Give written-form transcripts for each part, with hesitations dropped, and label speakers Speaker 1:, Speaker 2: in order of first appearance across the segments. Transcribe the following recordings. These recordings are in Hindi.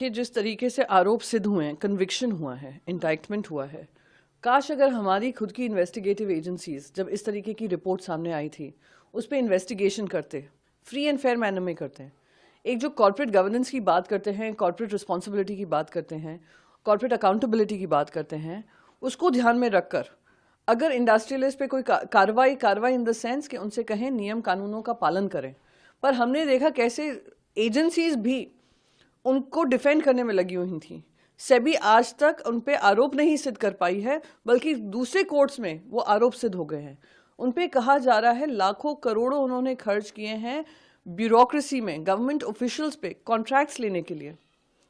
Speaker 1: कि जिस तरीके से आरोप सिद्ध हुए हैं, कन्विक्शन हुआ है, इंडाइटमेंट हुआ है, काश अगर हमारी खुद की इन्वेस्टिगेटिव एजेंसीज जब इस तरीके की रिपोर्ट सामने आई थी उस पर इन्वेस्टिगेशन करते, फ्री एंड फेयर मैनर में करते हैं। एक जो कॉर्पोरेट गवर्नेंस की बात करते हैं, कॉर्पोरेट रिस्पॉन्सिबिलिटी की बात करते हैं, कॉर्पोरेट अकाउंटेबिलिटी की बात करते हैं, उसको ध्यान में रखकर अगर इंडस्ट्रियलिस्ट पे कोई कार्रवाई इन द सेंस कि उनसे कहें नियम कानूनों का पालन करें, पर हमने देखा कैसे एजेंसीज भी उनको डिफेंड करने में लगी हुई थी। सेबी आज तक उन पे आरोप नहीं सिद्ध कर पाई है, बल्कि दूसरे कोर्ट्स में वो आरोप सिद्ध हो गए हैं। उन पे कहा जा रहा है लाखों करोड़ों उन्होंने खर्च किए हैं ब्यूरोक्रेसी में, गवर्नमेंट ऑफिशियल्स पे कॉन्ट्रैक्ट्स लेने के लिए,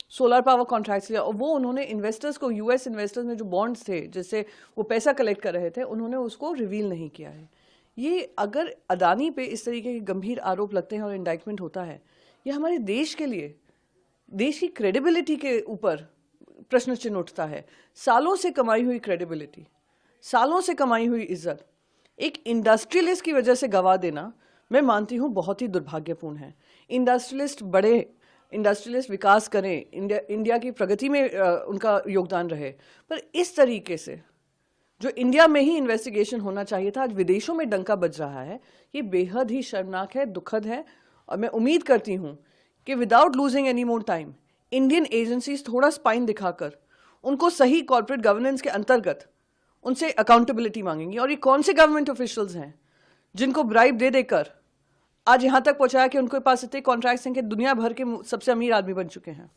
Speaker 1: सोलर पावर कॉन्ट्रैक्ट्स लिया, और वो उन्होंने इन्वेस्टर्स को, यूएस इन्वेस्टर्स में जो बॉन्ड्स थे जिससे वो पैसा कलेक्ट कर रहे थे, उन्होंने उसको रिवील नहीं किया है। ये अगर अदानी पे इस तरीके के गंभीर आरोप लगते हैं और इंडाइटमेंट होता है, ये हमारे देश के लिए, देश की क्रेडिबिलिटी के ऊपर प्रश्न चिन्ह उठता है। सालों से कमाई हुई क्रेडिबिलिटी, सालों से कमाई हुई इज्जत एक इंडस्ट्रियलिस्ट की वजह से गवा देना, मैं मानती हूँ बहुत ही दुर्भाग्यपूर्ण है। इंडस्ट्रियलिस्ट बड़े, इंडस्ट्रियलिस्ट विकास करें, इंडिया की प्रगति में उनका योगदान रहे, पर इस तरीके से जो इंडिया में ही इन्वेस्टिगेशन होना चाहिए था, आज विदेशों में डंका बज रहा है। ये बेहद ही शर्मनाक है, दुखद है, और मैं उम्मीद करती हूँ कि without losing any more time Indian agencies थोड़ा स्पाइन दिखाकर उनको सही कॉर्पोरेट गवर्नेंस के अंतर्गत उनसे अकाउंटेबिलिटी मांगेंगी। और ये कौन से गवर्नमेंट ऑफिशियल्स हैं जिनको ब्राइब दे देकर आज यहां तक पहुंचाया कि उनके पास इतने कॉन्ट्रैक्ट्स हैं कि दुनिया भर के सबसे अमीर आदमी बन चुके हैं।